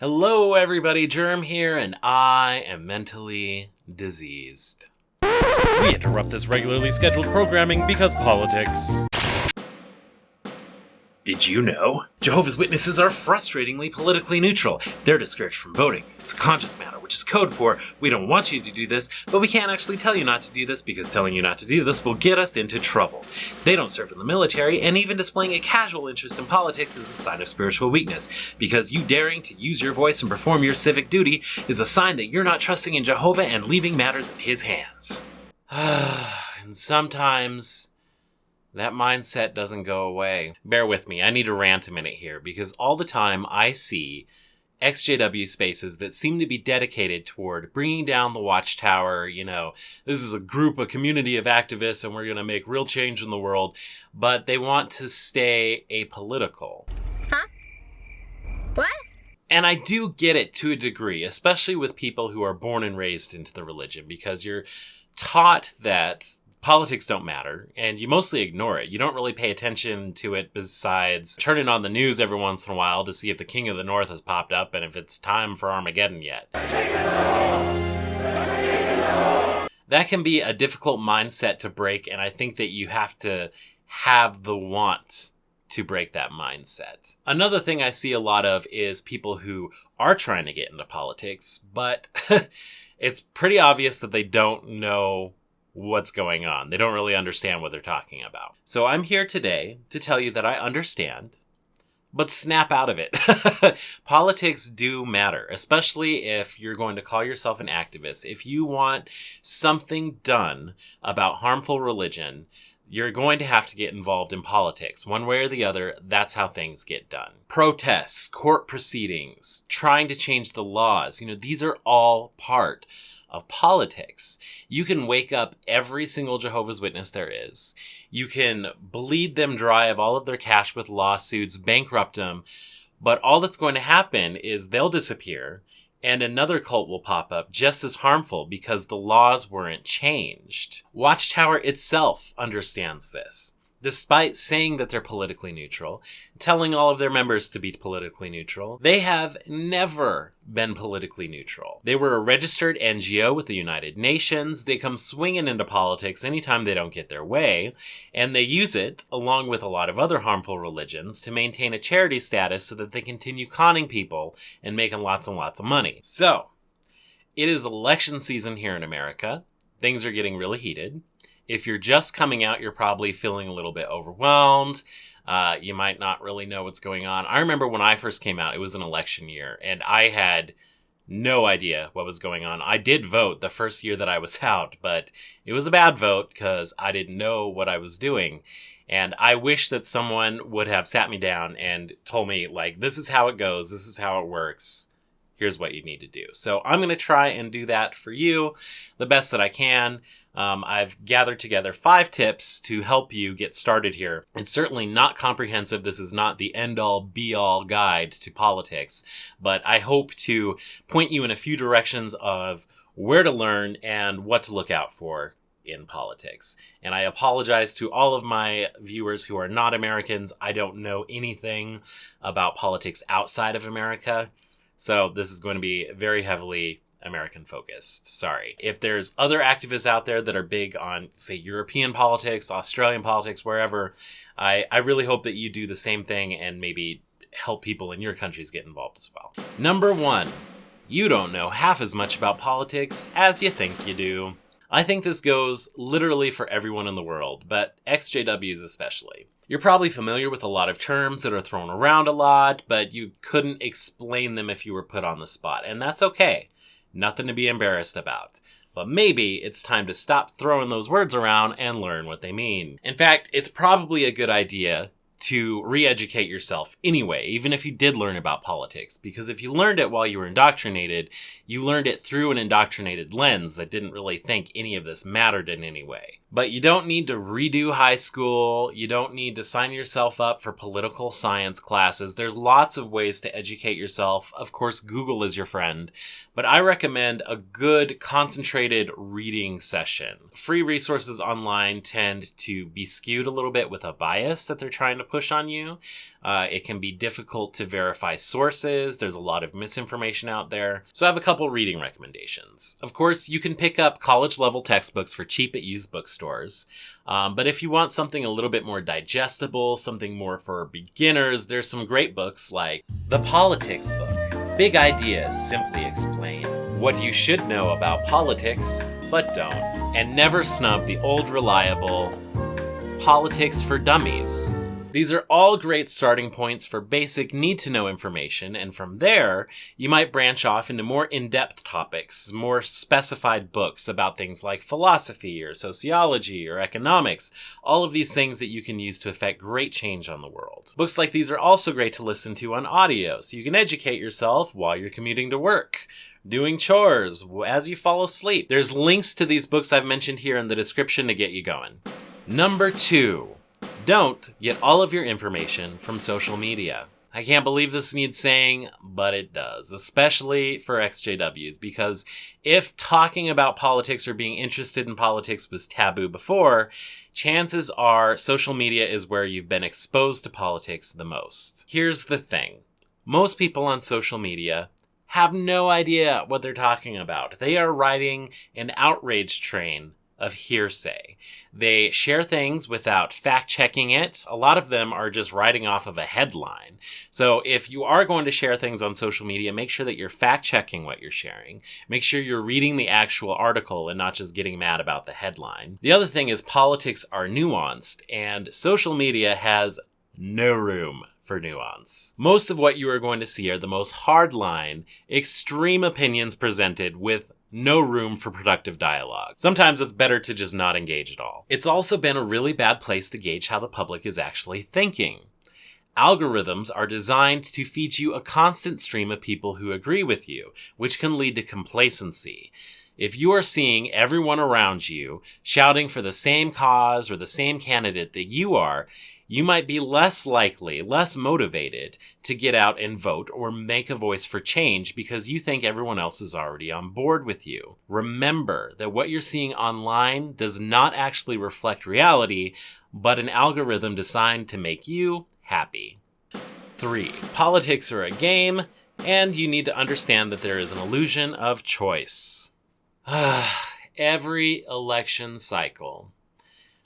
Hello everybody, Germ here, and I am mentally diseased. We interrupt this regularly scheduled programming because politics. Did you know? Jehovah's Witnesses are frustratingly politically neutral. They're discouraged from voting. It's a conscious matter, which is code for, we don't want you to do this, but we can't actually tell you not to do this because telling you not to do this will get us into trouble. They don't serve in the military, and even displaying a casual interest in politics is a sign of spiritual weakness, because you daring to use your voice and perform your civic duty is a sign that you're not trusting in Jehovah and leaving matters in his hands. And sometimes that mindset doesn't go away. Bear with me, I need to rant a minute here, because all the time I see exJW spaces that seem to be dedicated toward bringing down the watchtower. You know, this is a community of activists, and we're going to make real change in the world, but they want to stay apolitical. Huh? What? And I do get it to a degree, especially with people who are born and raised into the religion, because you're taught that politics don't matter, and you mostly ignore it. You don't really pay attention to it besides turning on the news every once in a while to see if the King of the North has popped up and if it's time for Armageddon yet. That can be a difficult mindset to break, and I think that you have to have the want to break that mindset. Another thing I see a lot of is people who are trying to get into politics, but it's pretty obvious that they don't know what's going on. They don't really understand what they're talking about. So I'm here today to tell you that I understand, but snap out of it. Politics do matter, especially if you're going to call yourself an activist. If you want something done about harmful religion, you're going to have to get involved in politics. One way or the other, that's how things get done. Protests, court proceedings, trying to change the laws, these are all part of politics. You can wake up every single Jehovah's Witness there is. You can bleed them dry of all of their cash with lawsuits, bankrupt them, but all that's going to happen is they'll disappear, and another cult will pop up just as harmful because the laws weren't changed. Watchtower itself understands this. Despite saying that they're politically neutral, telling all of their members to be politically neutral, they have never been politically neutral. They were a registered NGO with the United Nations. They come swinging into politics anytime they don't get their way, and they use it, along with a lot of other harmful religions, to maintain a charity status so that they continue conning people and making lots and lots of money. So, it is election season here in America. Things are getting really heated. If you're just coming out, you're probably feeling a little bit overwhelmed. You might not really know what's going on. I remember when I first came out, it was an election year, and I had no idea what was going on. I did vote the first year that I was out, but it was a bad vote because I didn't know what I was doing. And I wish that someone would have sat me down and told me, this is how it goes, this is how it works. Here's what you need to do. So I'm going to try and do that for you the best that I can. I've gathered together 5 tips to help you get started here. It's certainly not comprehensive. This is not the end-all, be-all guide to politics, but I hope to point you in a few directions of where to learn and what to look out for in politics. And I apologize to all of my viewers who are not Americans. I don't know anything about politics outside of America. So this is going to be very heavily American focused. Sorry. If there's other activists out there that are big on, say, European politics, Australian politics, wherever, I really hope that you do the same thing and maybe help people in your countries get involved as well. Number 1, you don't know half as much about politics as you think you do. I think this goes literally for everyone in the world, but exJWs especially. You're probably familiar with a lot of terms that are thrown around a lot, but you couldn't explain them if you were put on the spot, and that's okay. Nothing to be embarrassed about. But maybe it's time to stop throwing those words around and learn what they mean. In fact, it's probably a good idea to re-educate yourself anyway, even if you did learn about politics. Because if you learned it while you were indoctrinated, you learned it through an indoctrinated lens that didn't really think any of this mattered in any way. But you don't need to redo high school. You don't need to sign yourself up for political science classes. There's lots of ways to educate yourself. Of course, Google is your friend. But I recommend a good, concentrated reading session. Free resources online tend to be skewed a little bit with a bias that they're trying to push on you. It can be difficult to verify sources. There's a lot of misinformation out there. So I have a couple reading recommendations. Of course, you can pick up college-level textbooks for cheap at used bookstores. But if you want something a little bit more digestible, something more for beginners, there's some great books like the Politics book. Big ideas simply explained. What you should know about politics, but don't. And never snub the old reliable Politics for Dummies. These are all great starting points for basic need-to-know information, and from there, you might branch off into more in-depth topics, more specified books about things like philosophy or sociology or economics, all of these things that you can use to affect great change on the world. Books like these are also great to listen to on audio, so you can educate yourself while you're commuting to work, doing chores, as you fall asleep. There's links to these books I've mentioned here in the description to get you going. Number 2. Don't get all of your information from social media. I can't believe this needs saying, but it does, especially for exJWs, because if talking about politics or being interested in politics was taboo before, chances are social media is where you've been exposed to politics the most. Here's the thing. Most people on social media have no idea what they're talking about. They are riding an outrage train of hearsay. They share things without fact-checking it. A lot of them are just writing off of a headline. So if you are going to share things on social media, make sure that you're fact-checking what you're sharing. Make sure you're reading the actual article and not just getting mad about the headline. The other thing is politics are nuanced, and social media has no room for nuance. Most of what you are going to see are the most hardline, extreme opinions presented with no room for productive dialogue. Sometimes it's better to just not engage at all. It's also been a really bad place to gauge how the public is actually thinking. Algorithms are designed to feed you a constant stream of people who agree with you, which can lead to complacency. If you are seeing everyone around you shouting for the same cause or the same candidate that you are, you might be less likely, less motivated to get out and vote or make a voice for change because you think everyone else is already on board with you. Remember that what you're seeing online does not actually reflect reality, but an algorithm designed to make you happy. 3. Politics are a game, and you need to understand that there is an illusion of choice. Every election cycle,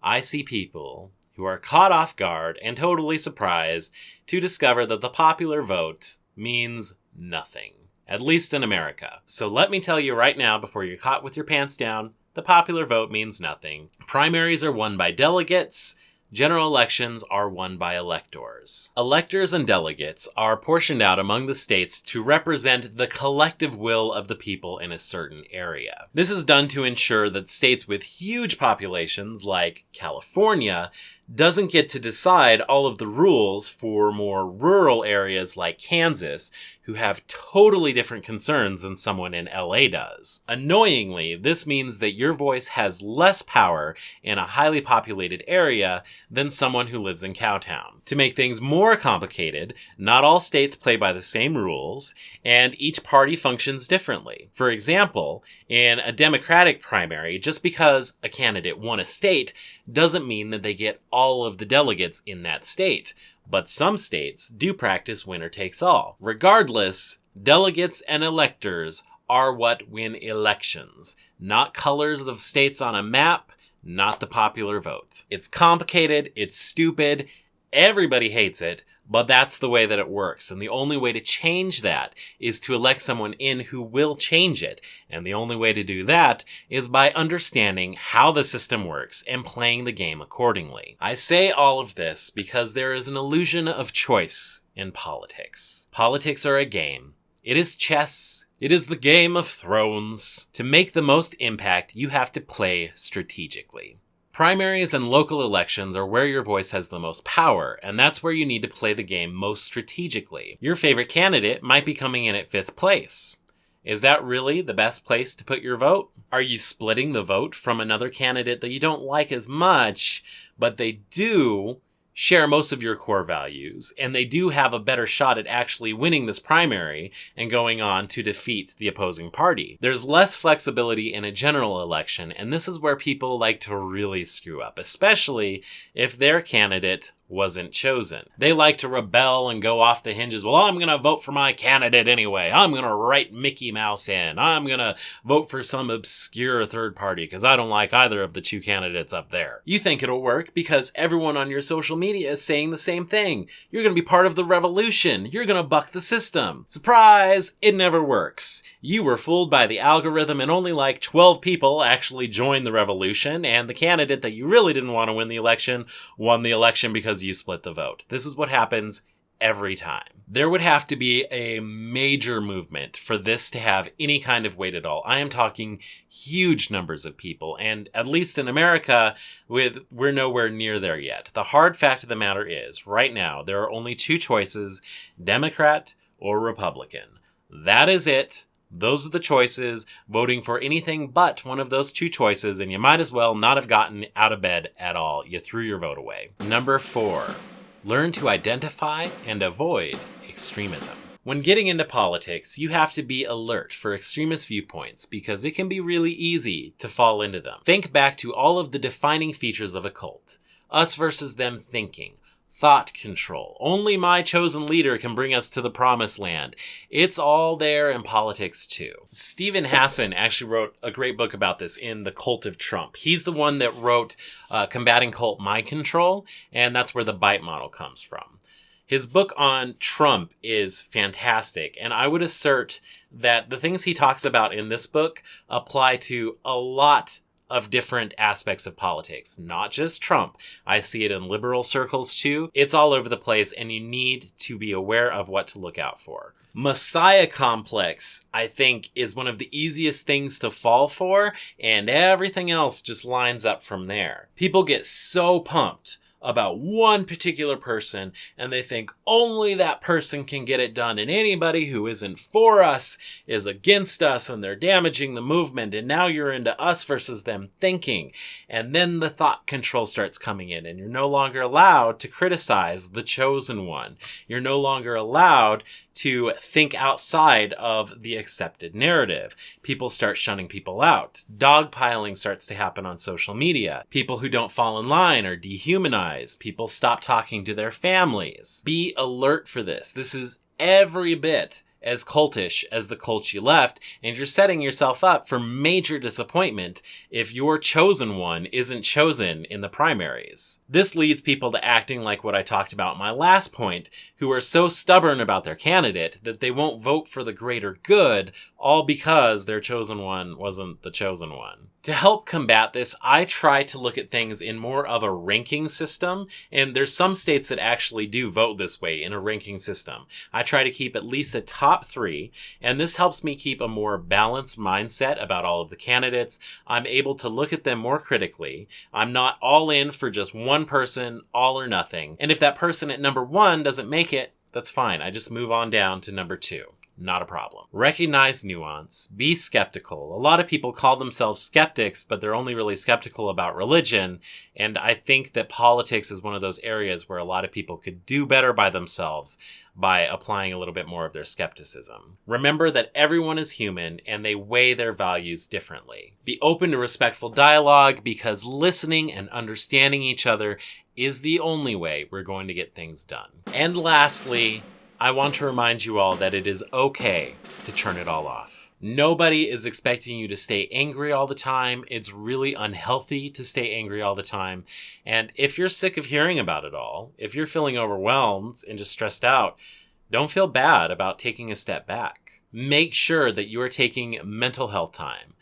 I see people who are caught off guard and totally surprised to discover that the popular vote means nothing, at least in America. So let me tell you right now, before you're caught with your pants down, the popular vote means nothing. Primaries are won by delegates. General elections are won by electors. Electors and delegates are portioned out among the states to represent the collective will of the people in a certain area. This is done to ensure that states with huge populations, like California, doesn't get to decide all of the rules for more rural areas like Kansas, who have totally different concerns than someone in LA does. Annoyingly, this means that your voice has less power in a highly populated area than someone who lives in Cowtown. To make things more complicated, not all states play by the same rules, and each party functions differently. For example, in a Democratic primary, just because a candidate won a state doesn't mean that they get all of the delegates in that state. But some states do practice winner takes all. Regardless, delegates and electors are what win elections, not colors of states on a map, not the popular vote. It's complicated, it's stupid, everybody hates it, but that's the way that it works. And the only way to change that is to elect someone in who will change it. And the only way to do that is by understanding how the system works and playing the game accordingly. I say all of this because there is an illusion of choice in politics. Politics are a game. It is chess. It is the Game of Thrones. To make the most impact, you have to play strategically. Primaries and local elections are where your voice has the most power, and that's where you need to play the game most strategically. Your favorite candidate might be coming in at 5th place. Is that really the best place to put your vote? Are you splitting the vote from another candidate that you don't like as much, but they do share most of your core values, and they do have a better shot at actually winning this primary and going on to defeat the opposing party? There's less flexibility in a general election, and this is where people like to really screw up, especially if their candidate wasn't chosen. They like to rebel and go off the hinges. Well, I'm going to vote for my candidate anyway. I'm going to write Mickey Mouse in. I'm going to vote for some obscure third party because I don't like either of the two candidates up there. You think it'll work because everyone on your social media is saying the same thing. You're going to be part of the revolution. You're going to buck the system. Surprise! It never works. You were fooled by the algorithm and only like 12 people actually joined the revolution, and the candidate that you really didn't want to win the election won the election because you split the vote. This is what happens every time. There would have to be a major movement for this to have any kind of weight at all. I am talking huge numbers of people, and at least in America, we're nowhere near there yet. The hard fact of the matter is, right now, there are only two choices, Democrat or Republican. That is it. Those are the choices. Voting for anything but one of those two choices, and you might as well not have gotten out of bed at all. You threw your vote away. Number 4, learn to identify and avoid extremism. When getting into politics, you have to be alert for extremist viewpoints because it can be really easy to fall into them. Think back to all of the defining features of a cult. Us versus them thinking. Thought control. Only my chosen leader can bring us to the promised land. It's all there in politics too. Stephen Hassan actually wrote a great book about this in The Cult of Trump. He's the one that wrote Combating Cult Mind Control, and that's where the BITE model comes from. His book on Trump is fantastic, and I would assert that the things he talks about in this book apply to a lot of different aspects of politics, not just Trump. I see it in liberal circles too. It's all over the place, and you need to be aware of what to look out for. Messiah complex, I think, is one of the easiest things to fall for, and everything else just lines up from there. People get so pumped about one particular person, and they think only that person can get it done, and anybody who isn't for us is against us, and they're damaging the movement, and now you're into us versus them thinking. And then the thought control starts coming in, and you're no longer allowed to criticize the chosen one. You're no longer allowed to think outside of the accepted narrative. People start shunning people out. Dogpiling starts to happen on social media. People who don't fall in line are dehumanized. People stop talking to their families. Be alert for this. This is every bit as cultish as the cult you left, and you're setting yourself up for major disappointment if your chosen one isn't chosen in the primaries. This leads people to acting like what I talked about in my last point, who are so stubborn about their candidate that they won't vote for the greater good, all because their chosen one wasn't the chosen one. To help combat this, I try to look at things in more of a ranking system, and there's some states that actually do vote this way in a ranking system. I try to keep at least a top 3, and this helps me keep a more balanced mindset about all of the candidates. I'm able to look at them more critically. I'm not all in for just one person, all or nothing. And if that person at number 1 doesn't make it, that's fine. I just move on down to number 2. Not a problem. Recognize nuance. Be skeptical. A lot of people call themselves skeptics, but they're only really skeptical about religion. And I think that politics is one of those areas where a lot of people could do better by themselves by applying a little bit more of their skepticism. Remember that everyone is human and they weigh their values differently. Be open to respectful dialogue because listening and understanding each other is the only way we're going to get things done. And lastly, I want to remind you all that it is okay to turn it all off. Nobody is expecting you to stay angry all the time. It's really unhealthy to stay angry all the time. And if you're sick of hearing about it all, if you're feeling overwhelmed and just stressed out, don't feel bad about taking a step back. Make sure that you are taking mental health time.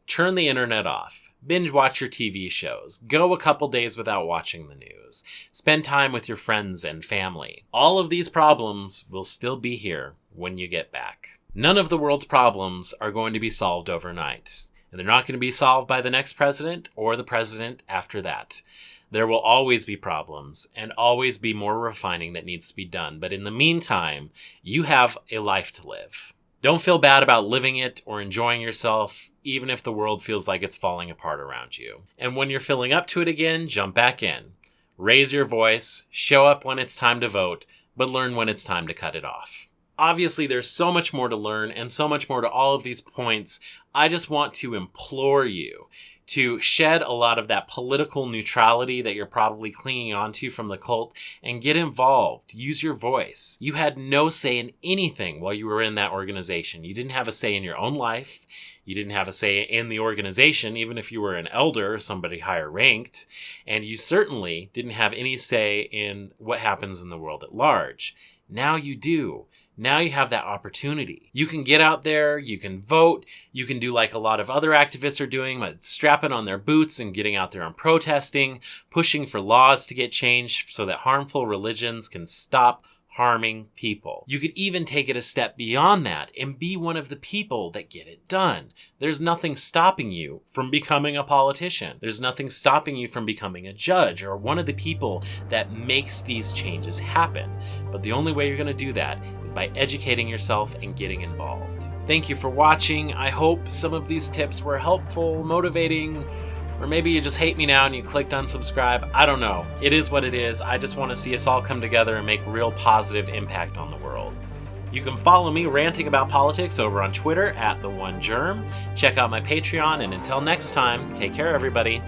Turn the internet off. Binge watch your TV shows. Go a couple days without watching the news. Spend time with your friends and family. All of these problems will still be here when you get back. None of the world's problems are going to be solved overnight. And they're not going to be solved by the next president or the president after that. There will always be problems and always be more refining that needs to be done. But in the meantime, you have a life to live. Don't feel bad about living it or enjoying yourself, even if the world feels like it's falling apart around you. And when you're feeling up to it again, jump back in. Raise your voice, show up when it's time to vote, but learn when it's time to cut it off. Obviously, there's so much more to learn and so much more to all of these points. I just want to implore you to shed a lot of that political neutrality that you're probably clinging onto from the cult and get involved. Use your voice. You had no say in anything while you were in that organization. You didn't have a say in your own life. You didn't have a say in the organization, even if you were an elder or somebody higher ranked. And you certainly didn't have any say in what happens in the world at large. Now you do. Now you have that opportunity. You can get out there, you can vote, you can do like a lot of other activists are doing, like strapping on their boots and getting out there and protesting, pushing for laws to get changed so that harmful religions can stop harming people. You could even take it a step beyond that and be one of the people that get it done. There's nothing stopping you from becoming a politician. There's nothing stopping you from becoming a judge or one of the people that makes these changes happen. But the only way you're going to do that is by educating yourself and getting involved. Thank you for watching. I hope some of these tips were helpful, motivating, or maybe you just hate me now and you clicked unsubscribe. I don't know. It is what it is. I just want to see us all come together and make real positive impact on the world. You can follow me ranting about politics over on Twitter @TheOneGerm. Check out my Patreon, and until next time, take care, everybody.